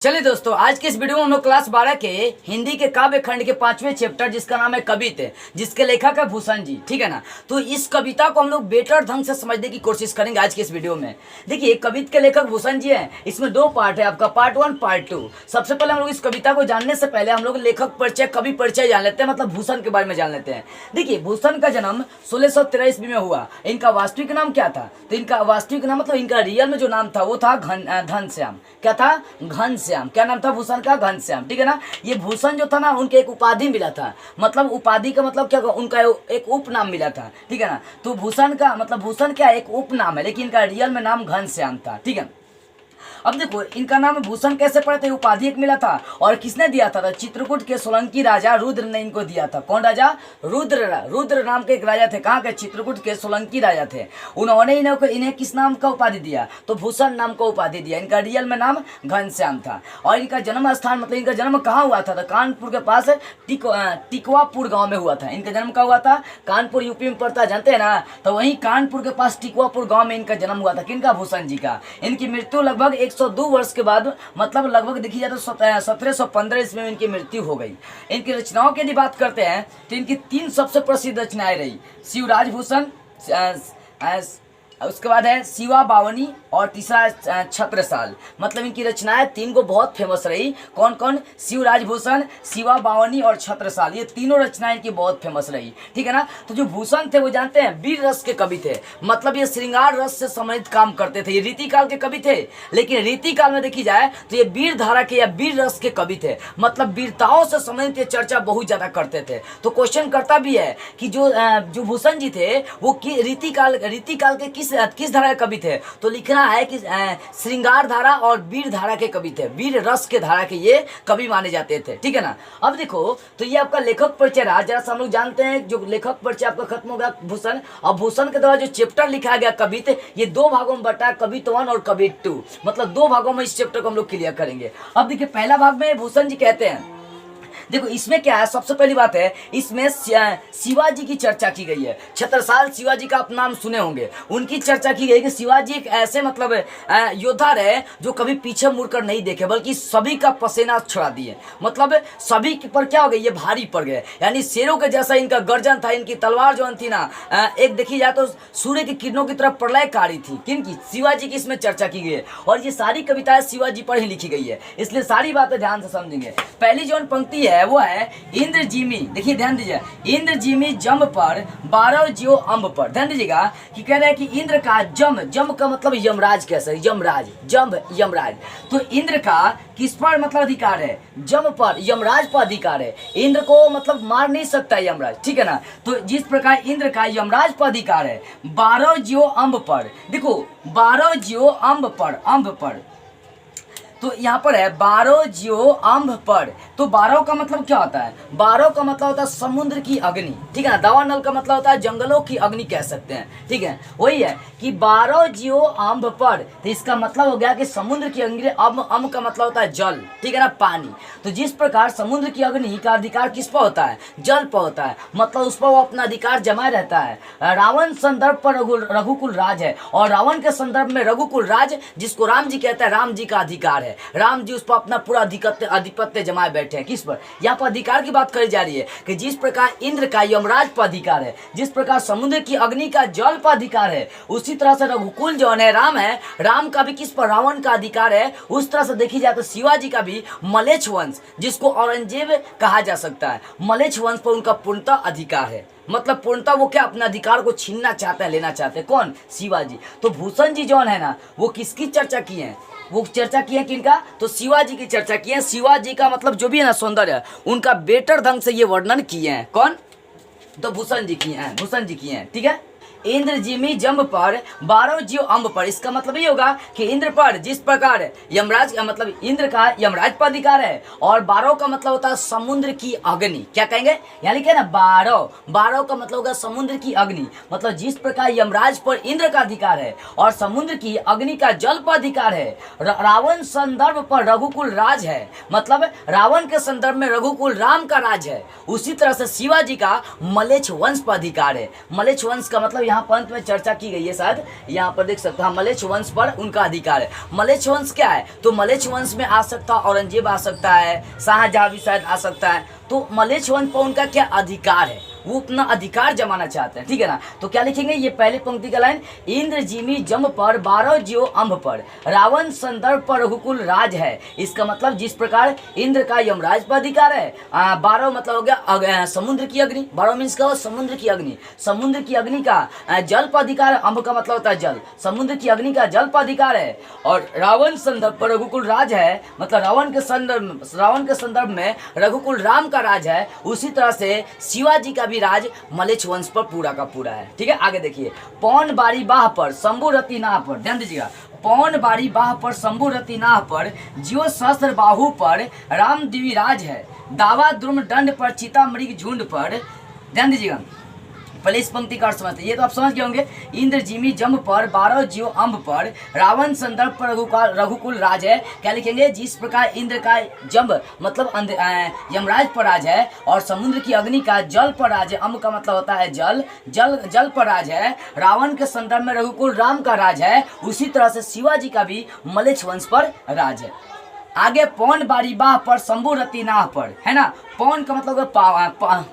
चलिए दोस्तों, आज के इस वीडियो में हम लोग क्लास 12 के हिंदी के काव्य खंड के 5वें चैप्टर जिसका नाम है कवित, जिसके लेखक है भूषण जी। ठीक है ना। तो इस कविता को हम लोग बेटर ढंग से समझने की कोशिश करेंगे आज के इस वीडियो में। देखिए, कवित के लेखक भूषण जी हैं। इसमें दो पार्ट है, आपका पार्ट 1 पार्ट 2। सबसे पहले हम लोग इस कविता को जानने से पहले हम लोग लेखक परिचय, कवि परिचय जान लेते हैं, मतलब भूषण के बारे में जान लेते हैं। देखिए, भूषण का जन्म 1613 ईस्वी में हुआ। इनका वास्तविक नाम क्या था? तो इनका वास्तविक नाम मतलब इनका रियल में जो नाम था वो था घनश्याम। क्या था? घनश्याम। क्या नाम था भूषण का? घनश्याम। ठीक है ना। ये भूषण जो था ना, उनके एक उपाधि मिला था। मतलब उपाधि का मतलब क्या? उनका एक उपनाम मिला था। ठीक है ना। तो भूषण का मतलब भूषण क्या एक उपनाम है, लेकिन इनका रियल में नाम घनश्याम था। ठीक है। अब देखो, इनका नाम भूषण कैसे पड़ा था? उपाधि एक मिला था। और किसने दिया था? तो चित्रकूट के सोलंकी राजा रुद्र ने इनको दिया था। कौन राजा? रुद्र नाम के एक राजा थे। कहाँ के? चित्रकूट के सोलंकी राजा थे। उन्होंने इन्हें किस नाम का उपाधि दिया? तो भूषण नाम का उपाधि दिया। इनका रियल में नाम घनश्याम था। और इनका जन्म स्थान मतलब इनका जन्म कहाँ हुआ था? तो कानपुर के पास टिकवापुर गाँव में हुआ था। इनका जन्म कहाँ हुआ था? कानपुर यूपी में पड़ता है, जानते हैं ना। तो वहीं कानपुर के पास टिकवापुर गाँव में इनका जन्म हुआ था। किनका? भूषण जी का। इनकी मृत्यु लगभग 102 वर्ष के बाद, मतलब लगभग देखी जाए तो 1715 ईस्वी में इनकी मृत्यु हो गई। इनकी रचनाओं की यदि बात करते हैं तो इनकी 3 सबसे प्रसिद्ध रचनाएं रही। शिवराज भूषण, उसके बाद है शिवा बावनी, और तीसरा छत्रसाल। मतलब इनकी रचनाएं 3 को बहुत फेमस रही। कौन कौन? शिवराज भूषण, शिवा बावनी और छत्रसाल। ये तीनों रचनाएं इनकी बहुत फेमस रही। ठीक है ना। तो जो भूषण थे वो जानते हैं वीर रस के कवि थे। मतलब ये श्रृंगार रस से संबंधित काम करते थे। ये रीति काल के कवि थे, लेकिन रीति काल में देखी जाए तो ये वीर धारा के या वीर रस के कवि थे। मतलब वीरताओं से संबंधित ये चर्चा बहुत ज्यादा करते थे। तो क्वेश्चन करता भी है कि जो भूषण जी थे वो रीति काल के किस धारा के कवि थे? तो लिखना है कि श्रृंगार धारा और वीर धारा के कवि थे। वीर रस के धारा के ये कवि माने जाते थे। ठीक है ना। अब देखो, तो ये आपका लेखक परिचय रहा। जरा हम लोग जानते हैं, जो लेखक परिचय आपका खत्म हो गया भूषण। और भूषण के द्वारा जो चैप्टर लिखा गया कवित, ये 2 भागों में बटा, कवित 1 और कवित 2। मतलब 2 भागों में इस चैप्टर को हम लोग क्लियर करेंगे। अब देखिए, पहला भाग में भूषण जी कहते हैं, देखो इसमें क्या है, सबसे पहली बात है इसमें शिवाजी की चर्चा की गई है। छत्रसाल शिवाजी का आप नाम सुने होंगे। उनकी चर्चा की गई कि शिवाजी एक ऐसे मतलब योद्धा रहे जो कभी पीछे मुड़कर नहीं देखे, बल्कि सभी का पसीना छुड़ा दिए। मतलब सभी पर क्या हो गए? ये भारी पड़ गए। यानी शेरों के जैसा इनका गर्जन था। इनकी तलवार जो थी ना, एक देखी जाए तो सूर्य की किरणों की तरफ प्रलयकारी थी। किनकी? शिवाजी की इसमें चर्चा की गई है। और ये सारी कविताएं शिवाजी पर ही लिखी गई है, इसलिए सारी बातें ध्यान से समझेंगे। पहली जो पंक्ति है वो है इंद्रजीमी। देखिए ध्यान दीजिए, इंद्रजीमी जम पर 12 ज्यो अम्ब पर। ध्यान दीजिएगा कि कह रहे हैं कि इंद्र का जम का मतलब यमराज कैसे? यमराज, जम यमराज। तो इंद्र का किस पर मतलब अधिकार है? जम पर, यमराज पर अधिकार है। इंद्र को मतलब मार नहीं सकता यमराज। ठीक है ना। तो जिस प्रकार इंद्र का यमराज पर अधिकार है 12 ज्यो अम्ब पर। देखो 12 ज्यो अम्ब पर, तो यहाँ पर है 12 ज्यो अम्ब पर। तो 12 का मतलब क्या होता है? 12 का मतलब होता है समुद्र की अग्नि। ठीक है ना। दावानल का मतलब होता है जंगलों की अग्नि कह सकते हैं। ठीक है, वही है कि 12 ज्यो अम्ब पर। तो इसका मतलब हो गया कि समुद्र की अग्नि। अम्ब का मतलब होता है जल। ठीक है ना, पानी। तो जिस प्रकार समुद्र की अग्नि का अधिकार किस पर होता है? जल पर होता है। मतलब उस पर वो अपना अधिकार जमाए रहता है। रावण संदर्भ पर रघुकुल राज है, और रावण के संदर्भ में रघुकुल राज, जिसको राम जी कहते हैं, राम जी का अधिकार है। राम जी उस पर अपना पूरा अधिपत्य जमाए बैठे हैं। किस पर? यहाँ पर अधिकार की बात करी जा रही है कि जिस प्रकार इंद्र का यमराज पर अधिकार है, जिस प्रकार समुद्र की अग्नि का जल पर अधिकार है, उसी तरह से रघुकुल जो है राम है, राम का भी किस पर? रावण का अधिकार है। उस तरह से देखी जाए तो शिवाजी का भी मलेच्छ वंश, जिसको औरंगजेब कहा जा सकता है, मलेच्छ वंश पर उनका पूर्णतः अधिकार है। मतलब पूर्णतः वो क्या अपने अधिकार को छीनना चाहते हैं, लेना चाहते हैं। कौन? शिवाजी। तो भूषण जी जो है ना, वो किसकी चर्चा की है? वो चर्चा की है किनका? तो शिवाजी की चर्चा की है। शिवाजी का मतलब जो भी है ना सौंदर्य, उनका बेटर ढंग से ये वर्णन किए हैं। कौन? तो भूषण जी किए हैं। ठीक है। इंद्रजीमी जम पर 12 ज्यो अम्ब पर। इसका मतलब ये होगा कि इंद्र पर जिस प्रकार यमराज मतलब इंद्र का यमराज पर अधिकार है, और 12 का मतलब होता है समुद्र की अग्नि। क्या कहेंगे? यहाँ लिखे ना 12 का मतलब होगा समुद्र की अग्नि। मतलब जिस प्रकार यमराज पर इंद्र का अधिकार है और समुद्र की अग्नि का जल पर अधिकार है। रावण संदर्भ पर रघुकुल राज है। मतलब रावण के संदर्भ में रघुकुल राम का राज है। उसी तरह से शिवाजी का मलेच्छ वंश पर अधिकार है। मलेच्छ वंश का मतलब यहाँ पर अंत में चर्चा की गई है, शायद यहाँ पर देख सकते हैं मलेच्छ वंश पर उनका अधिकार है। मलेच्छ वंश क्या है, तो मलेच्छ वंश में आ सकता है औरंगजेब आ सकता है, शाहजहां भी शायद आ सकता है। तो मलेच्छ वंश पर उनका क्या अधिकार है, वो अपना अधिकार जमाना चाहते हैं, ठीक है ना। तो क्या लिखेंगे, ये पहले पंक्ति का लाइन, इंद्र जिमी जम पर 12 ज्यो अम्भ पर रावण संदर्भ पर रघुकुल राज है। इसका मतलब जिस प्रकार इंद्र का यमराज पर अधिकार है, 12 मतलब हो गया समुद्र की अग्नि, 12 मीन्स का समुद्र की अग्नि, समुद्र की अग्नि का जल पर अधिकार है, अम्भ का मतलब होता है जल, समुद्र की अग्नि का जल पर अधिकार है। और रावण संदर्भ पर रघुकुल राज है, मतलब रावण के संदर्भ में रघुकुल राम का राज है। उसी तरह से शिवाजी का राज मलेच्छ वंश पर पूरा का पूरा है, ठीक है। आगे देखिए, पौन बारी बाह पर शंभु रति नाह पर, ध्यान दीजिएगा, पौन बारी बाह पर शंभु रति नाह पर जियो सहस्त्र बाहु पर राम दिविराज है। दावा द्रुम दंड पर चिता मृग झुंड पर, ध्यान दीजिएगा, पहले इस पंक्ति का अर्थ समझते हैं, ये तो आप समझ गए होंगे। इंद्र जिमी जम पर 12 ज्यो अम्ब पर रावण संदर्भ पर रघुकुल राज है। क्या लिखेंगे, जिस प्रकार इंद्र का जम्ब मतलब यमराज पर राज है और समुद्र की अग्नि का जल पर राज है, अम्ब का मतलब होता है जल, जल पर राज है। रावण के संदर्भ में रघुकुल राम का राज है। उसी तरह से शिवाजी का भी मलेच्छ वंश पर राज है। आगे पवन बारी बाह पर शंभु रति नाह पर, है ना, पवन का मतलब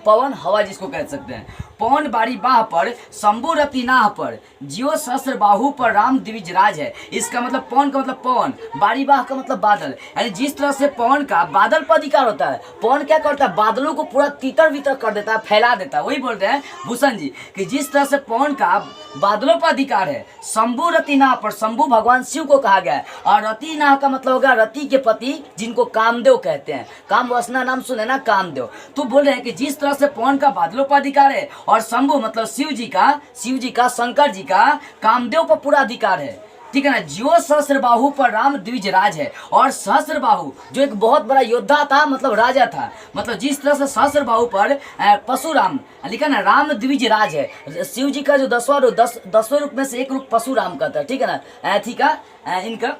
पवन हवा जिसको कह सकते हैं। पवन बारी बाह पर शंभु रति नाह पर जियो सहस्त्र बाहु पर राम द्विज राज है। इसका मतलब पवन का मतलब पवन, बारी बाह का मतलब बादल, यानी जिस तरह से पवन का बादल पर अधिकार होता है, पवन क्या करता है, बादलों को पूरा तीतर वितर कर देता है, फैला देता है। वही बोलते हैं भूषण जी कि जिस तरह से पवन का बादलों पर अधिकार है, शंभु रति नाह पर, शंभु भगवान शिव को कहा गया है। और रति नाह का मतलब होगा रति के पति, जिनको कामदेव कहते हैं, काम वासना नाम सुने ना, कामदेव। तो बोल रहे हैं कि जिस तरह से पवन का बादलों पर अधिकार है और शंभु मतलब शिव जी का शंकर जी का कामदेव पर पूरा अधिकार है, ठीक है ना। जियो सहस्त्र बाहु पर राम द्विज राज है। और सहस्त्र बाहु जो एक बहुत बड़ा योद्धा था, मतलब राजा था, मतलब जिस तरह से सहस्त्र बाहु पर परशुराम लिखा ना, राम द्विज राज है। शिव जी का जो 10वें रूप में से एक रूप परशुराम का था, ठीक है ना, ठीक है इनका,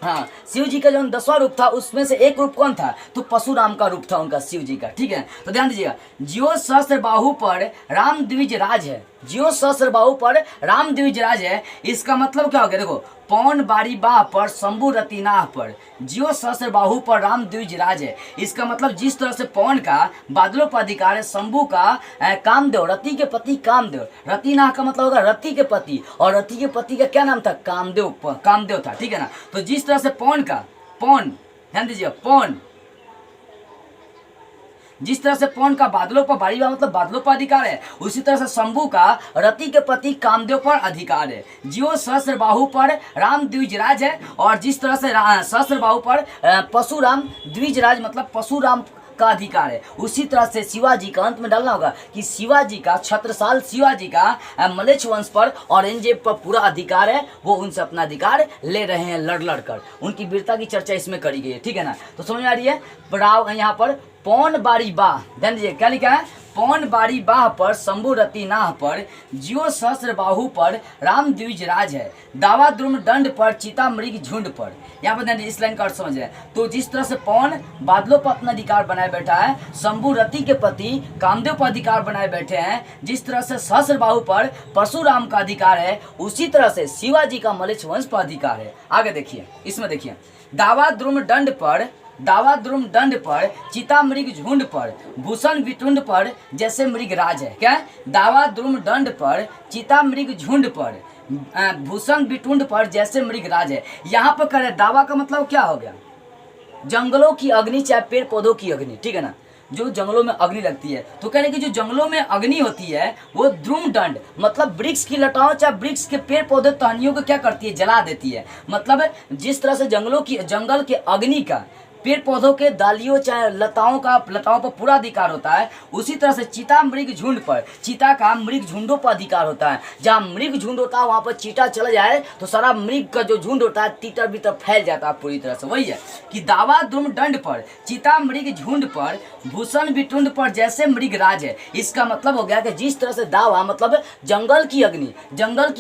हाँ, शिव जी का जो 10वां रूप था उसमें से एक रूप कौन था, तो परशुराम का रूप था उनका, शिव जी का, ठीक है। तो ध्यान दीजिएगा, जियो सहस्त्र बाहु पर राम द्विज राज है, जियो सहस्त्र बाहु पर राम द्विज राज है। इसका मतलब क्या हो गया, देखो, पवन बारी बाह पर शंभु रति नाह पर जियो सहस्त्र बाहु पर राम द्विज राज है। इसका मतलब जिस तरह से पवन का बादलों पर अधिकार है, शंभु का कामदेव, रति के पति कामदेव, रति नाह का मतलब होगा रति के पति, और रति के पति का क्या नाम था, कामदेव था, ठीक है ना। तो जिस तरह से पवन, ध्यान दीजिए, पवन, जिस तरह से पवन का बादलों पर बारी बाह मतलब बादलों पर अधिकार है, उसी तरह से शंभु का रति के पति कामदेव पर अधिकार है। जियो सहस्त्र बाहु पर राम द्विज राज है। और जिस तरह से सहस्त्र बाहु पर परशुराम द्विज राज मतलब परशुराम का अधिकार है। उसी तरह से शिवाजी का अंत में डालना होगा कि शिवाजी का, छत्रसाल शिवाजी का मलेच्छ वंश पर औरंगजेब पर पूरा अधिकार है। वो उनसे अपना अधिकार ले रहे हैं लड़ कर। उनकी वीरता की चर्चा इसमें करी गई है, ठीक है ना। तो समझ आ रही है, यहाँ पर पौन बारी बाह, ध्यान दीजिए क्या लिखा है, पौन बारी बाह पर शंभु रति नाह पर जियो सहस्त्र बाहु पर राम द्विज राज है। दावा द्रुम दंड पर चिता मृग झुंड पर। यहाँ पर ध्यान, इस लाइन का अर्थ समझ रहे हैं। तो जिस तरह से पवन बादलों पर अपना अधिकार बनाए बैठा है, शंभु रति के पति कामदेव पर अधिकार बनाए बैठे हैं, जिस तरह से सहस्त्र बाहु पर परशुराम का अधिकार है, उसी तरह से शिवाजी का मलेच्छ वंश पर अधिकार है। आगे देखिए, इसमें देखिए, दावा द्रुम दंड पर चिता मृग झुंड पर भूषण विटुंड पर जैसे मृग राज है। क्या है, दावा द्रुम दंड पर चिता मृग झुंड पर भूषण विटुंड पर जैसे मृग राज है। यहाँ पर कह रहे दावा का मतलब क्या हो गया, जंगलों की अग्नि, चाहे पेड़ पौधों की अग्नि, ठीक है ना, जो जंगलों में अग्नि लगती है। तो कहने की जो जंगलों में अग्नि होती है वो द्रुम दंड मतलब वृक्ष की लताओं, चाहे वृक्ष के पेड़ पौधे टहनियों को क्या करती है, जला देती है। मतलब जिस तरह से जंगल के अग्नि का पेड़ पौधों के डालियों चाहे लताओं पर पूरा अधिकार होता है, उसी तरह से चीता मृग झुंड पर, चीता का मृग झुंडों पर अधिकार होता है। जहाँ मृग झुंड होता है वहाँ पर चीता चला जाए तो सारा मृग का जो झुंड होता है तीतर बीतर फैल जाता है पूरी तरह से। वही है कि दावा द्रुम दंड पर चीता मृग झुंड पर भूषण विटुंड पर जैसे मृग राज है। इसका मतलब हो गया कि जिस तरह से दावा मतलब जंगल की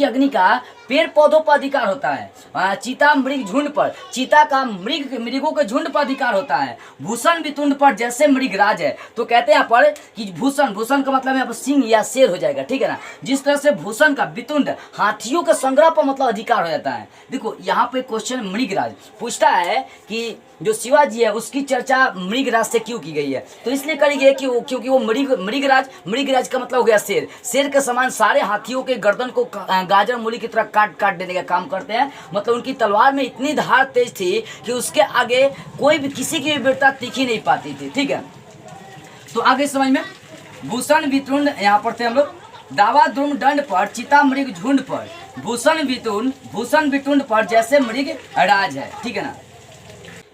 अग्नि का पेड़ पौधों पर अधिकार होता है, चीता मृग झुंड पर, चीता का मृगों के झुंड पर अधिकार होता है। भूषण वितुंड पर जैसे मृगराज है, तो कहते हैं यहाँ पर कि भूषण, भूषण का मतलब यहाँ पर सिंह या शेर हो जाएगा, ठीक है ना। जिस तरह से भूषण का वितुंड हाथियों के संग्रह पर मतलब अधिकार हो जाता है। देखो यहाँ पे क्वेश्चन मृगराज पूछता है कि जो शिवाजी है उसकी चर्चा मृगराज से क्यों की गई है, तो इसलिए करी गई कि क्योंकि वो मृगराज, मृगराज का मतलब हो गया शेर, शेर के समान सारे हाथियों के गर्दन को गाजर मूली की तरह काट देने का काम करते हैं। मतलब उनकी तलवार में इतनी धार तेज थी कि उसके आगे कोई भी, किसी की भी वीरता तीखी नहीं पाती थी, ठीक है। तो आगे समझ में, भूषण वितुंड यहाँ पर थे हम लोग, दावा द्रुम दंड पर चिता मृग झुंड पर, भूषण वितुंड पर जैसे मृग राज है, ठीक है ना।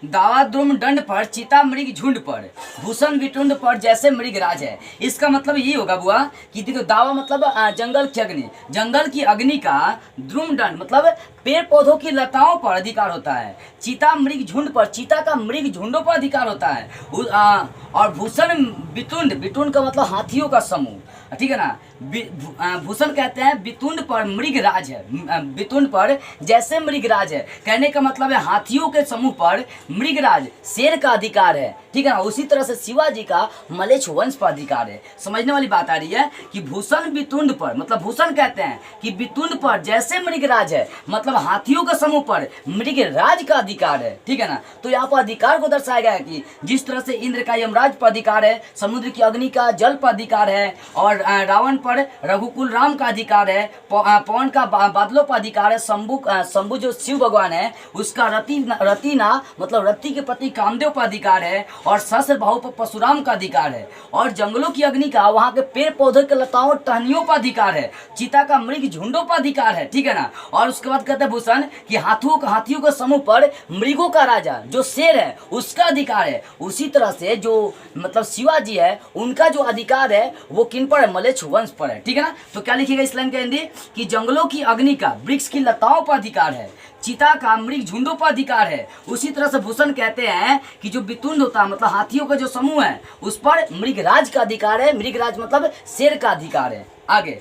दावा द्रुम दंड पर चिता मृग झुंड पर, भूषण वितुंड पर जैसे मृग राज है। इसका मतलब ये होगा बुआ कि देखो, दावा मतलब जंगल की अग्नि, जंगल की अग्नि का द्रुम दंड मतलब पेड़ पौधों की लताओं पर अधिकार होता है। चीता मृग झुंड पर, चीता का मृग झुंडों पर अधिकार होता है। और भूषण वितुंड का मतलब हाथियों का समूह, ठीक है ना। भूषण कहते हैं वितुंड पर मृगराज है, वितुंड पर जैसे मृगराज है, कहने का मतलब है हाथियों के समूह पर मृगराज शेर का अधिकार है, ठीक है ना। उसी तरह से शिवाजी का मलेच्छ वंश पर अधिकार है। समझने वाली बात आ रही है कि भूषण वितुंड पर, मतलब भूषण कहते हैं कि वितुंड पर जैसे मृगराज है, मतलब हाथियों के समूह पर मृगराज का अधिकार है, ठीक है ना। तो यहाँ पर अधिकार को दर्शाया गया है कि जिस तरह से इंद्र का यमराज पर अधिकार है, समुद्र की अग्नि का जल पर अधिकार है, और रावण पर रघुकुल राम का अधिकार है, पवन का बादलों पर अधिकार है, शंभु जो शिव भगवान है उसका रतिना मतलब रति के प्रति कामदेव पर अधिकार है, और सहस्त्र बाहु पर परशुराम का अधिकार है, और जंगलों की अग्नि का वहाँ के पेड़ पौधे के लताओं टहनियों पर अधिकार है, चीता का मृग झुंडों पर अधिकार है, ठीक है ना। और उसके बाद कहते हैं भूषण कि हाथियों के समूह पर मृगों का राजा जो शेर है उसका अधिकार है। उसी तरह से जो मतलब शिवाजी है उनका जो अधिकार है वो किन पर है, मलेच्छ वंश पर है, ठीक है ना। तो क्या लिखेगा इस लाइन के हिंदी कि जंगलों की अग्नि का वृक्ष की लताओं पर अधिकार है, चीता का मृग झुंडों पर अधिकार है। उसी तरह से भूषण कहते हैं कि जो वितुंड होता है मतलब हाथियों का जो समूह है उस पर मृगराज का अधिकार है, मृगराज मतलब शेर का अधिकार है। आगे,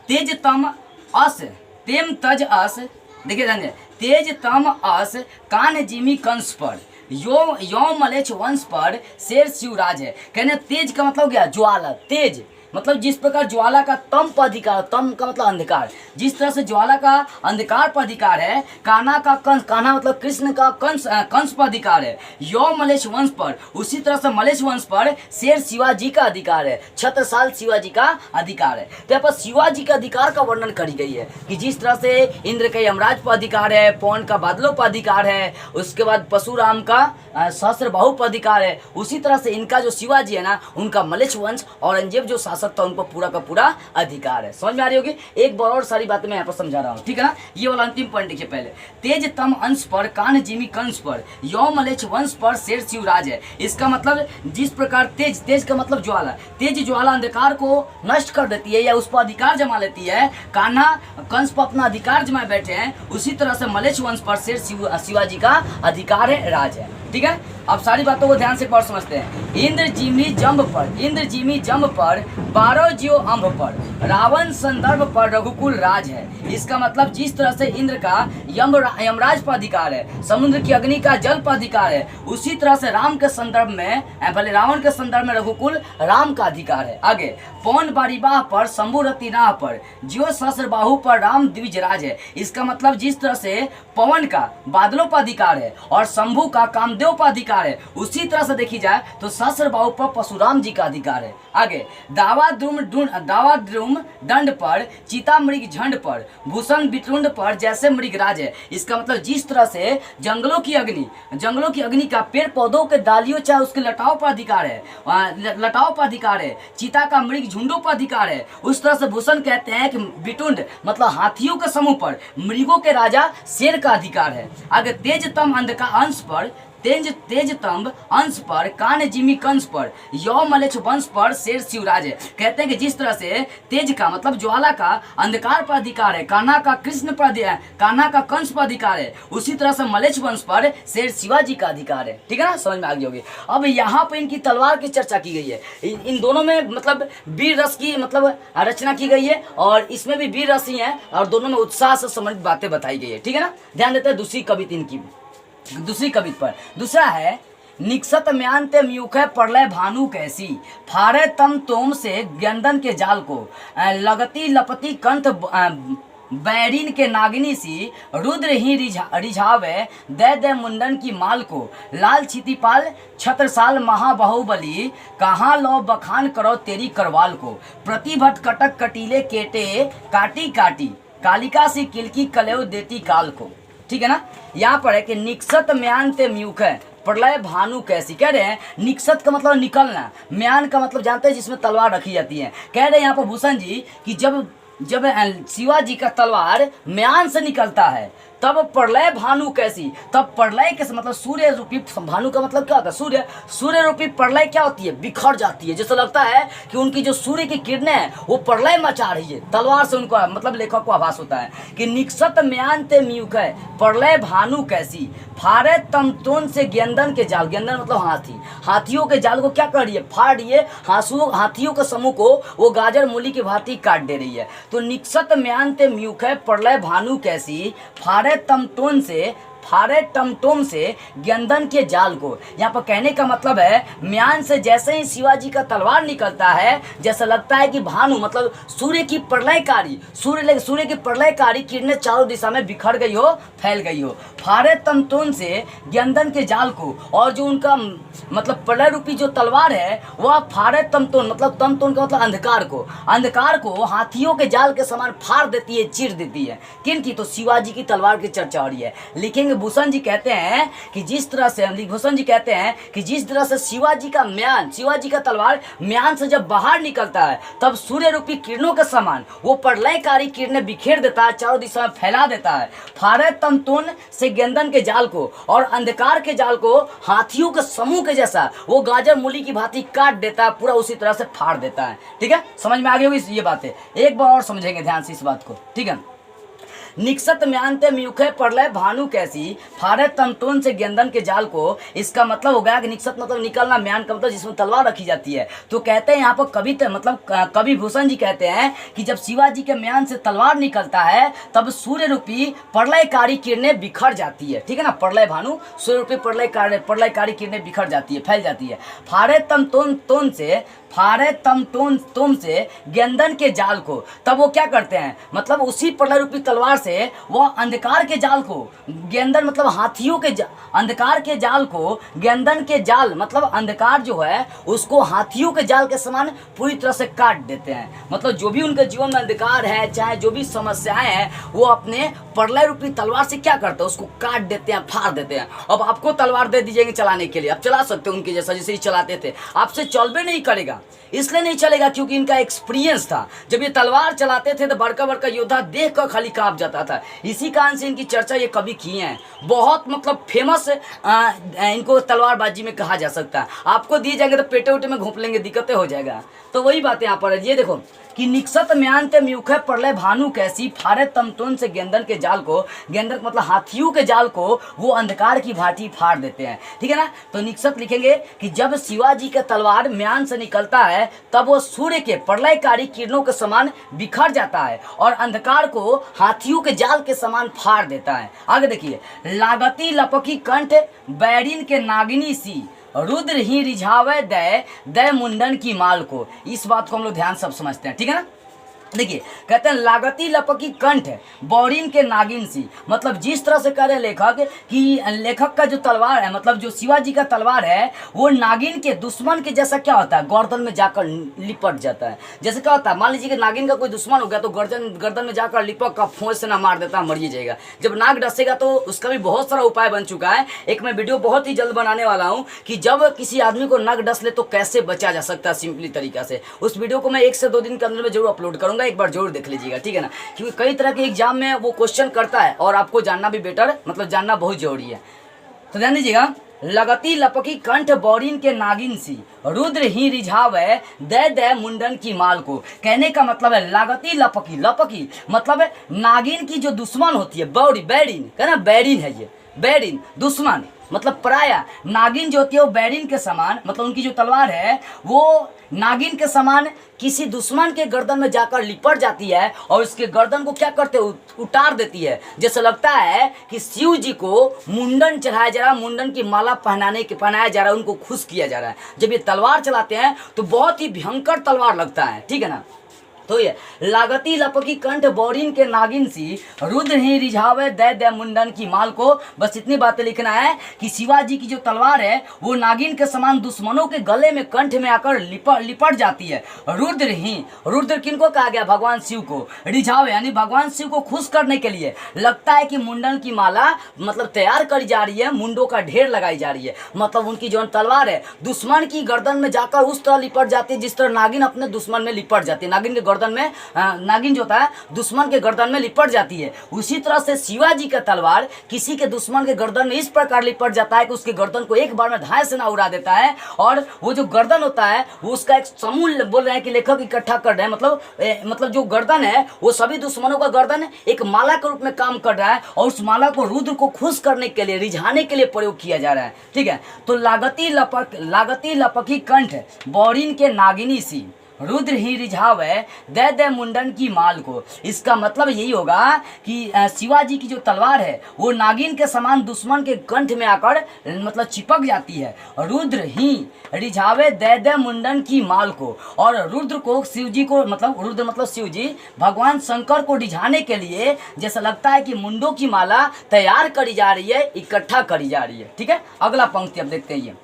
तेज तम अस तेम तज अस, देखिए ध्यान, तेज तम अस कान जिमी कंस पर, यो मलेच्छ वंश पर शेर शिवराज है। कहने तेज का मतलब क्या, ज्वाला, तेज मतलब जिस प्रकार ज्वाला का तम पर अधिकार, तम का मतलब अंधकार, जिस तरह से ज्वाला का अंधकार पर अधिकार है, कान्हा का कंस, कान्हा मतलब कृष्ण का कंस पर अधिकार है, यो मलेच्छ वंश पर, उसी तरह से मलेच्छ वंश पर शेर शिवाजी का अधिकार है, छत्रसाल शिवाजी का अधिकार है। तो यहाँ पर शिवाजी के अधिकार का वर्णन करी गई है कि जिस तरह से इंद्र के यमराज पर अधिकार है, पवन का बादलों पर अधिकार है, उसके बाद परशुराम का सहस्त्र बाहु पर अधिकार है, उसी तरह से इनका जो शिवाजी है ना उनका मलेच्छ वंश औरंगजेब जो सकता उनको पूरा का पूरा अधिकार है। समझ में आ रही होगी। एक बार और सारी बातें मैं यहाँ पर समझा रहा हूँ, ठीक है ना। ये वाला अंतिम पॉइंट देखिए पहले, तेज तम अंश पर कान जिमी कंस पर, यो मलेच्छ वंश पर शेर शिवराज है। इसका मतलब जिस प्रकार तेज का मतलब ज्वाला, तेज ज्वाला अंधकार को नष्ट कर देती है या उस पर अधिकार जमा लेती है, कान्हा कंस पर अपना अधिकार जमाए बैठे हैं, उसी तरह से मलेच्छ वंश पर शेर शिवाजी का अधिकार है, राज है, ठीक है। अब सारी बातों को ध्यान से और समझते हैं। इंद्र जिमी जम्ब पर 12 जियो अम्भ पर, रावण संदर्भ पर रघुकुल राज है। इसका मतलब जिस तरह से इंद्र का यमराज पर अधिकार है, समुद्र की अग्नि का जल पर अधिकार है, उसी तरह से राम के संदर्भ में भले रावण के संदर्भ में रघुकुल राम का अधिकार है। आगे, पवन बारीबाह पर शंभु रतिनाह पर, जियो सहस्त्र बाहु पर राम द्विजराज है। इसका मतलब जिस तरह से पवन का बादलों पर अधिकार है और शंभु का कामदेव पर अधिकार है, उसी तरह से देखी जाए तो सहस्त्र बाहु पर परशुराम जी का अधिकार है। आगे, दावा द्रुम दंड पर, चीता मृग झंड पर, भूषण वितुंड पर जैसे मृगराज है। इसका मतलब जिस तरह से जंगलों की अग्नि का पेड़ पौधों के डालियों चाहे उसके लटाओं पर अधिकार है, चीता का मृग झुंडों पर अधिकार है, उस तरह से भूषण कहते हैं कि वितुंड मतलब हाथियों के समूह पर मृगों के राजा शेर का अधिकार है। आगे, तेजतम अंश पर, तेजतम अंश पर, कान जिमी कंस पर, यो मलेच्छ वंश पर शेर शिवराज है। कहते हैं कि जिस तरह से तेज का मतलब ज्वाला का अंधकार पर अधिकार है, कान्हा का कंस पर अधिकार है, उसी तरह से मलेच्छ वंश पर शेर शिवाजी का अधिकार है, ठीक है ना। समझ में आ गई होगी। अब यहाँ पे इनकी तलवार की चर्चा की गई है, इन दोनों में मतलब वीर रस की मतलब रचना की गई है, और इसमें भी वीर रस ही है, और दोनों में उत्साह से संबंधित बातें बताई गई है, ठीक है ना। ध्यान देते हैं दूसरी कविता इनकी। दूसरी कविता पर दूसरा है, निक्षत म्यान ते म्यूखे प्रलय भानु कैसी, फारे तम तोम से गंदन के जाल को, लगती लपती कंठ बैरिन के नागिनी सी, रुद्र ही रिझावे दे दे मुंडन की माल को, लाल छितिपाल छत्रसाल महाबाहुबली, कहाँ लो बखान करो तेरी करवाल को, प्रतिभट कटक कटीले केटे काटी काटी, कालिका सी किलकी कलेव देती काल को। ठीक है ना। यहाँ पर है कि निक्षत म्यान ते म्यूख है प्रलय भानु कैसी। कह रहे हैं निक्षत का मतलब निकलना, म्यान का मतलब जानते हैं जिसमें तलवार रखी जाती है। कह रहे हैं यहाँ पर भूषण जी कि जब शिवाजी का तलवार म्यान से निकलता है तब प्रलय भानु कैसी, तब प्रलय के मतलब सूर्य रूपी, भानु का मतलब क्या होता है सूर्य, सूर्य रूपी प्रलय क्या होती है, बिखर जाती है। जैसे लगता है कि उनकी जो सूर्य की किरणें हैं वो प्रलय मचा रही है, तलवार से उनको मतलब लेखक को आभास होता है कि निक्षत म्यान ते म्यूख है प्रलय भानु कैसी, फारे तमतोन से गेंदन के जाल, गेंदन मतलब हाथी, हाथियों के जाल को क्या कर रही है, फाड़ रही है, हाथियों के समूह को वो गाजर मूली की भांति काट दे रही है। तो निक्षत म्यान ते म्यूख है प्रलय भानु कैसी, फारे तमतोन से, फारे टमटोम से गेंदन के जाल को। यहाँ पर कहने का मतलब है म्यान से जैसे ही शिवाजी का तलवार निकलता है जैसा लगता है कि भानु मतलब सूर्य की प्रलयकारी, सूर्य की प्रलयकारी किरणें चारों दिशा में बिखर गई हो, फैल गई हो। फारे तमतोन से गेंदन के जाल को, और जो उनका मतलब प्रलय रूपी जो तलवार है वह फारे तमतोन मतलब तमतोन का मतलब अंधकार को, अंधकार को हाथियों के जाल के समान फाड़ देती है, चीर देती है। किनकी, तो शिवाजी की तलवार की चर्चा हो रही है। लिखेंगे भूषण जी कहते हैं कि जिस तरह से जिस तरह से शिवाजी का म्यान, शिवाजी का तलवार म्यान से जब बाहर निकलता है तब सूर्य रूपी किरणों के समान वो प्रलयकारी किरणें बिखेर देता है, चारों दिशा में फैला देता है। फारे तमतोन से गेंदन के जाल को और अंधकार के जाल को हाथियों के समूह के जैसा वो गाजर मूली की भांति काट देता है, पूरा उसी तरह से फाड़ देता है। ठीक है, समझ में आ गई होगी ये बातें। एक बार और समझेंगे ध्यान से इस बात को। ठीक है, निक्षत म्यानते म्यूखे प्रलय भानु कैसी, फारे तमतोन से गेंदन के जाल को। इसका मतलब हो गया कि निक्षत मतलब निकलना, म्यान का मतलब जिसमें तलवार रखी जाती है। तो कहते हैं यहाँ पर कवि भूषण जी कहते हैं कि जब शिवाजी के म्यान से तलवार निकलता है तब सूर्य रूपी प्रलयकारी किरणें बिखर जाती है। ठीक है ना, प्रलय भानु सूर्य रूपी प्रलयकारी किरणें बिखर जाती है, फैल जाती है। फारे तम से गेंदन के जाल को, तब वो क्या करते हैं मतलब उसी प्रलय रूपी तलवार से वह अंधकार के जाल को, गेंदन मतलब हाथियों के अंधकार के जाल को, गेंदन के जाल मतलब अंधकार जो है उसको हाथियों के जाल के समान पूरी तरह से काट देते हैं। मतलब जो भी उनके जीवन में अंधकार है, चाहे जो भी समस्याएं हैं, वो अपने प्रलय रूपी तलवार से क्या करते हैं, उसको काट देते हैं, फाड़ देते हैं। अब आपको तलवार दे दीजिएंगे चलाने के लिए, आप चला सकते हो उनके जैसा, जैसे ही चलाते थे। आपसे चलबे नहीं करेगा, इसलिए नहीं चलेगा क्योंकि इनका एक्सपीरियंस था। जब ये तलवार चलाते थे तो बड़का बड़का योद्धा देख कर खाली कांप जाता था। इसी कारण से इनकी चर्चा ये कभी किए हैं, बहुत मतलब फेमस इनको तलवारबाजी में कहा जा सकता है। आपको दिए जाएंगे तो पेटे उटे में घोंप लेंगे, दिक्कतें हो जाएगा। तो वही बात यहाँ पर है। ये देखो कि निक्षत म्यानते म्यूखे प्रलय भानु कैसी, फारे तमतोन से गेंदन के जाल को, गेंदन मतलब हाथियों के जाल को वो अंधकार की भांति फाड़ देते हैं। ठीक है ना, तो निक्षत लिखेंगे कि जब शिवाजी का तलवार म्यान से निकलता है तब वो सूर्य के प्रलयकारी किरणों के समान बिखर जाता है और अंधकार को हाथियों के जाल के समान फाड़ देता है। आगे देखिए, लागती लपकी कंठ बैरिन के नागिनी सी, रुद्र ही रिझावे दे मुंडन की माल को। इस बात को हम लोग ध्यान सब समझते हैं। ठीक है ना, देखिए कहते हैं लागती लपकी कंठ बौरीन के नागिन सी, मतलब जिस तरह से कह रहे लेखक कि लेखक का जो तलवार है मतलब जो शिवाजी का तलवार है वो नागिन के दुश्मन के जैसा क्या होता है, गर्दन में जाकर लिपट जाता है। जैसे क्या होता है, मान लीजिए कि नागिन का कोई दुश्मन हो गया तो गर्दन में जाकर लिपक का फोंस से ना मार देता है, मर जाएगा। जब नाग डसेगा तो उसका भी बहुत सारा उपाय बन चुका है। एक मैं वीडियो बहुत ही जल्द बनाने वाला हूँ कि जब किसी आदमी को नाग डस ले तो कैसे बचा जा सकता है सिंपली तरीका से। उस वीडियो को मैं 1 से 2 दिन के अंदर में जरूर अपलोड करूँगा, एक बार जरूर देख लीजिएगा। ठीक है ना, क्योंकि कई तरह के एग्जाम में वो क्वेश्चन करता है और आपको जानना भी बेटर मतलब जानना बहुत जरूरी है। तो ध्यान दीजिएगा, लगती लपकी कंठ बौरीन के नागिन सी, रुद्र ही रिझावे दे मुंडन की माल को। कहने का मतलब है लागती लपकी, लपकी मतलब नागिन की जो दुश्मन होती है, बैरिन, कहना बैरिन है, ये बैरिन दुश्मन, मतलब पराया। नागिन जो होती है वो बैरिन के समान, मतलब उनकी जो तलवार है वो नागिन के समान किसी दुश्मन के गर्दन में जाकर लिपट जाती है और उसके गर्दन को क्या करते उतार देती है। जैसे लगता है कि शिव जी को मुंडन चढ़ाया जा रहा है, मुंडन की माला पहनाया जा रहा है, उनको खुश किया जा रहा है। जब ये तलवार चलाते हैं तो बहुत ही भयंकर तलवार लगता है, ठीक है ना। तो ये लागती लपकी कंठ बौरीन के नागिन सी, रुद्र ही रिझावे दे दे मुंडन की माल को। बस इतनी बातें लिखना है कि शिवाजी की जो तलवार है वो नागिन के समान दुश्मनों के गले में कंठ में आकर लिपट जाती है। रुद्र ही, रुद्र किनको कहा गया? भगवान शिव को। रिझावे यानी भगवान शिव को खुश करने के लिए लगता है कि मुंडन की माला मतलब तैयार करी जा रही है, मुंडों का ढेर लगाई जा रही है। मतलब उनकी जो तलवार है दुश्मन की गर्दन में जाकर उस तरह लिपट जाती है जिस तरह नागिन अपने दुश्मन में लिपट जाती है। नागिन के गर्दन में नागिन जो होता है दुश्मन के गर्दन में लिपट जाती है। उसी तरह से शिवाजी का तलवार किसी के दुश्मन के गर्दन में इस प्रकार लिपट जाता है कि उसके गर्दन को एक बार में धाए से ना उड़ा देता है। और वो जो गर्दन होता है वो उसका एक समूह बोल रहे हैं कि लेखक इकट्ठा कर रहे हैं, मतलब जो गर्दन है वो सभी दुश्मनों का गर्दन एक माला के रूप में काम कर रहा है और उस माला को रुद्र को खुश करने के लिए, रिझाने के लिए प्रयोग किया जा रहा है, ठीक है। तो लागती लपकी कंठ बौरीन के नागिनी सी, रुद्र ही रिझावे दे दे मुंडन की माल को। इसका मतलब यही होगा कि शिवाजी की जो तलवार है वो नागिन के समान दुश्मन के कंठ में आकर मतलब चिपक जाती है। रुद्र ही रिझावे दे दे मुंडन की माल को। और रुद्र को, शिव जी को, मतलब रुद्र मतलब शिव जी भगवान शंकर को रिझाने के लिए जैसा लगता है कि मुंडों की माला तैयार करी जा रही है, इकट्ठा करी जा रही है, ठीक है। अगला पंक्ति अब देखते हैं।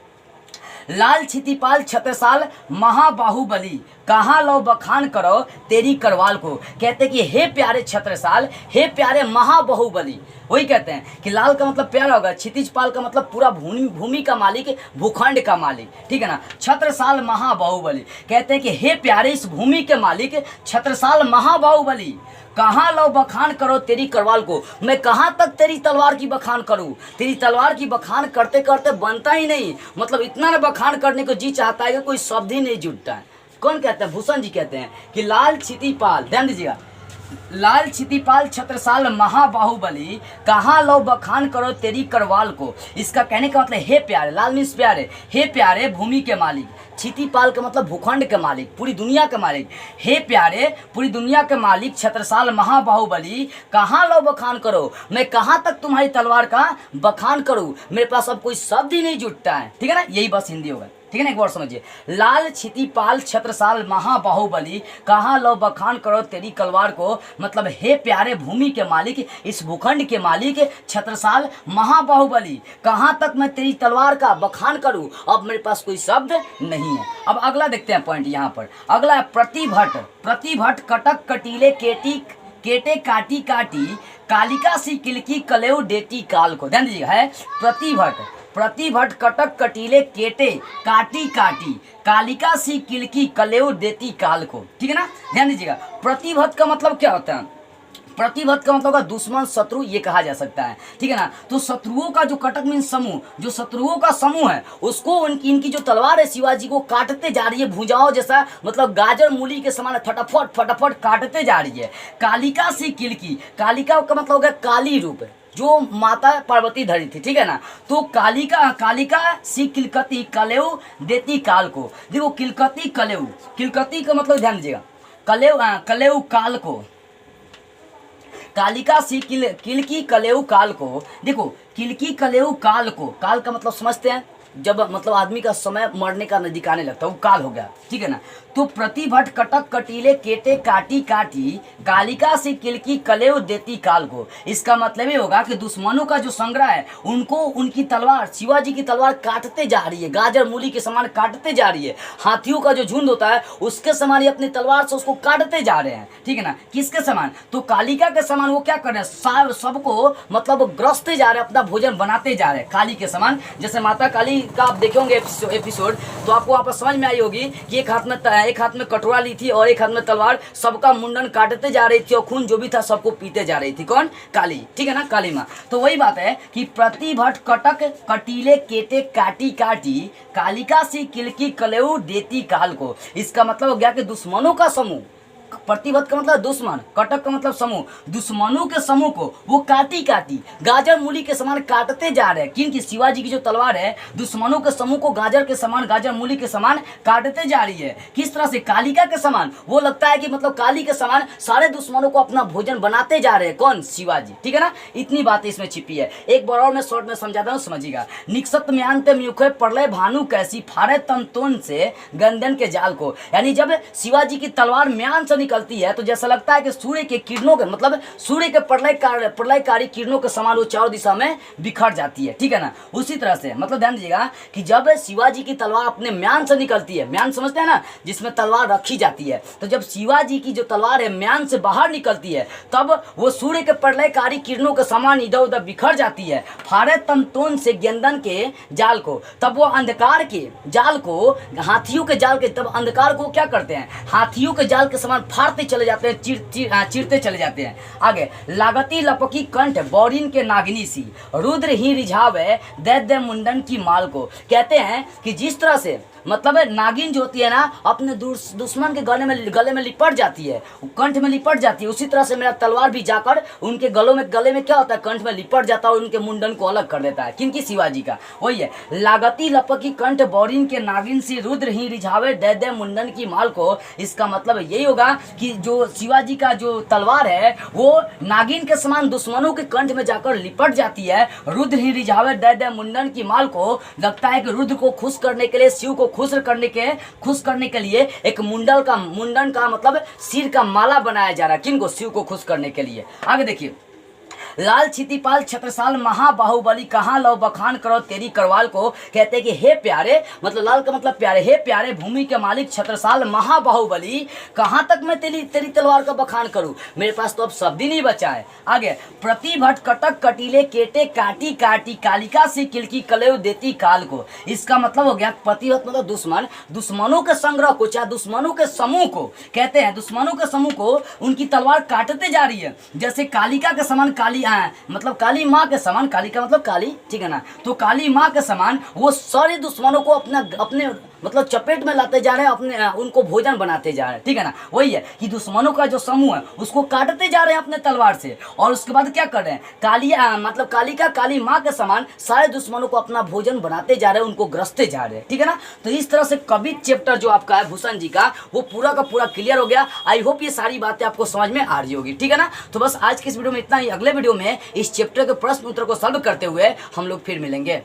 लाल छितिपाल छत्रसाल महाबाहुबली, कहाँ लो बखान करो तेरी करवाल को। कहते कि हे प्यारे छत्रसाल, हे प्यारे महाबाहुबली। वही कहते हैं कि लाल का मतलब प्यारा होगा, क्षितिजपाल का मतलब पूरा भूमि का मालिक, भूखंड का मालिक, ठीक है ना। छत्रसाल महाबाहुबली कहते हैं कि हे प्यारे इस भूमि के मालिक छत्रसाल महाबाहुबली, कहाँ लो बखान करो तेरी करवाल को। मैं कहाँ तक तेरी तलवार की बखान करूँ? तेरी तलवार की बखान करते करते बनता ही नहीं, मतलब इतना न बखान करने को जी चाहता है कि कोई शब्द ही नहीं जुटता है। कौन कहते हैं? भूषण जी कहते हैं कि लाल छितिपाल, ध्यान दीजिएगा, लाल छितिपाल छत्रसाल महाबाहुबली, कहाँ लो बखान करो तेरी करवाल को। इसका कहने का मतलब हे प्यारे, लाल मीन्स प्यारे, हे प्यारे भूमि के मालिक, छितिपाल का मतलब भूखंड के मालिक, पूरी दुनिया के मालिक, हे प्यारे पूरी दुनिया के मालिक छत्रसाल महाबाहुबली, कहाँ लो बखान करो। मैं कहाँ तक तुम्हारी तलवार का बखान करूँ, मेरे पास अब कोई शब्द ही नहीं जुटता है, ठीक है ना। यही बस हिंदी होगा, ठीक है ना। एक बार समझिए, लाल छितिपाल छत्रसाल महाबाहुबली, कहाँ लो बखान करो तेरी तलवार को, मतलब हे प्यारे भूमि के मालिक, इस भूखंड के मालिक छत्रसाल महाबाहुबली, कहाँ तक मैं तेरी तलवार का बखान करूं, अब मेरे पास कोई शब्द नहीं है। अब अगला देखते हैं पॉइंट यहाँ पर। अगला है प्रतिभट कटक कटीले केटे काटी काटी, कालिका सी किलकी कलेव डेटी काल को। ध्यान दीजिएगा, है प्रतिभट कटक कटीले केटे काटी काटी, कालिका सी किलकी कलेव देती काल को, ठीक है ना। ध्यान दीजिएगा, प्रतिभट का मतलब क्या होता है? प्रतिभट का मतलब होगा दुश्मन, शत्रु, ये कहा जा सकता है, ठीक है ना। तो शत्रुओं का जो कटक मीन समूह, जो शत्रुओं का समूह है उसको इनकी जो तलवार है शिवाजी को काटते जा रही है, भुजाओ जैसा, मतलब गाजर मूली के समान फटाफट फटाफट काटते जा रही है। कालिका सी किलकी, कालिका का मतलब हो गया काली रूप, जो माता पार्वती धरी थी, ठीक है ना। तो कालिका सी किलकती कलेव देती काल को। देखो किलकती कलेव, किलकती का मतलब ध्यान दीजिएगा, कलेव काल को, कालिका सी किलकी कलेव काल को। देखो किलकी कलेव काल को, काल का मतलब समझते हैं, जब मतलब आदमी का समय मरने का नजदीक आने लगता है वो काल हो गया, ठीक है ना। तो प्रतिभट कटक कटीले केटे काटी काटी, कालिका से किलकी कलेव देती काल को। इसका मतलब ये होगा कि दुश्मनों का जो संग्रह है उनको उनकी तलवार, शिवाजी की तलवार काटते जा रही है, गाजर मूली के समान काटते जा रही है। हाथियों का जो झुंड होता है उसके समान ही अपनी तलवार से उसको काटते जा रहे हैं, ठीक है ना। किसके समान? तो कालिका के समान वो क्या कर रहे हैं, सबको मतलब ग्रसते जा रहे हैं, अपना भोजन बनाते जा रहे हैं काली के समान। जैसे माता काली का आप देखेंगे एपिसोड तो आपको वहाँ पर समझ में आई होगी कि एक हाथ में कटोरा ली थी और एक हाथ में तलवार, सबका मुंडन काटते जा रही थी और खून जो भी था सबको पीते जा रही थी। कौन? काली, ठीक है ना, काली माँ। तो वही बात है कि प्रतिभट कटक कटीले केटे काटी काटी, कालिका सी किलकी कलेऊ देती काल को। इसका मतलब हो गया कि दुश्मनों का समूह प्रतिभत का मतलब दुश्मन, कटक का मतलब समूह, दुश्मनों के समूह को वो काटी काटी गाजर मूली के समान काटते जा रहे हैं। क्योंकि शिवाजी की जो तलवार है दुश्मनों के समूह को गाजर के समान, गाजर मूली के समान काटते जा रही है। किस तरह से? कालिका के समान। वो लगता है कि मतलब काली के समान सारे दुश्मनों को अपना भोजन बनाते जा रहे हैं। कौन? शिवाजी। ठीक है ना, इतनी बातें इसमें छिपी है। एक बार और मैं शॉर्ट में समझाता हूँ, समझिएगा। निक्षत में अंत म्युखे प्रलय भानु कैसी फाड़े तंतोन से गंदन के जाल को। यानी जब शिवाजी की तलवार म्यान से निकलती है तो जैसा लगता है कि सूर्य के किरणों के मतलब सूर्य के प्रलयकारी किरणों के समान वो चारों दिशा में बिखर जाती है। ठीक है ना, उसी तरह से मतलब ध्यान दीजिएगा कि जब शिवाजी की तलवार अपने म्यान से निकलती है, म्यान समझते हैं ना, जिसमें तलवार रखी जाती है, तो जब शिवाजी की जो तलवार है म्यान से बाहर निकलती है तब वो सूर्य के प्रलयकारी किरणों के समान इधर उधर बिखर जाती है। फाड़े तंतोन से गेंदन के जाल को, तब वो अंधकार के जाल को, हाथियों के जाल के, तब अंधकार को क्या करते हैं? हाथियों के जाल के समान फाड़ते चले जाते हैं, चीरते चले जाते हैं। आगे, लागती लपकी कंठ बौरीन के नागिनी सी रुद्र ही रिझावे दैत्य मुंडन की माल को। कहते हैं कि जिस तरह से मतलब नागिन जो होती है ना अपने दुश्मन के गले में लिपट जाती है, कंठ में लिपट जाती है, उसी तरह से मेरा तलवार भी जाकर उनके गले में क्या होता है? कंठ में लिपट जाता है और उनके मुंडन को अलग कर देता है। किनकी? शिवाजी का। वही है, लागती लपकी कंठ बौरीन के नागिन सी रुद्र ही रिझावे दैत्य मुंडन की माल को। इसका मतलब यही होगा कि जो शिवाजी का जो तलवार है वो नागिन के समान दुश्मनों के कंठ में जाकर लिपट जाती है। रुद्र ही रिझावे दैत्य मुंडन की माल को। लगता है कि रुद्र को खुश करने के लिए, शिव को खुश करने के लिए एक मुंडन का मतलब सिर का माला बनाया जा रहा है। किनको? शिव को खुश करने के लिए। आगे देखिए, लाल छितिपाल छत्रसाल महाबाहुबली कहाँ लो बखान करो तेरी करवाल को। कहते हैं कि हे प्यारे, मतलब लाल का मतलब प्यारे, हे प्यारे भूमि के मालिक छत्रसाल महाबाहुबली, कहाँ तक मैं तेरी तलवार का बखान करूं? मेरे पास तो अब शब्द ही नहीं बचा है। आगे, प्रतिभट कटक कटीले केटे काटी काटी कालिका से किलकी कलेव देती काल को। इसका मतलब हो गया प्रतिभट मतलब दुश्मन, दुश्मनों के संग्रह को, चाहे दुश्मनों के समूह को, कहते हैं दुश्मनों के समूह को उनकी तलवार काटते जा रही है। जैसे कालिका के समान, काली मतलब काली माँ के समान, काली का मतलब काली, ठीक है ना, तो काली माँ के समान वो सारे दुश्मनों को अपने मतलब चपेट में लाते जा रहे हैं, अपने उनको भोजन बनाते जा रहे हैं। ठीक है ना, वही है कि दुश्मनों का जो समूह है उसको काटते जा रहे हैं अपने तलवार से, और उसके बाद क्या कर रहे हैं? मतलब काली माँ के समान सारे दुश्मनों को अपना भोजन बनाते जा रहे हैं, उनको ग्रसते जा रहे हैं। ठीक है ना, तो इस तरह से कवि चैप्टर जो आपका है भूषण जी का वो पूरा का पूरा क्लियर हो गया। आई होप ये सारी बातें आपको समझ में आ रही होगी। ठीक है ना, तो बस आज की इस वीडियो में इतना ही। अगले वीडियो में इस चैप्टर के प्रश्न उत्तर को सॉल्व करते हुए हम लोग फिर मिलेंगे।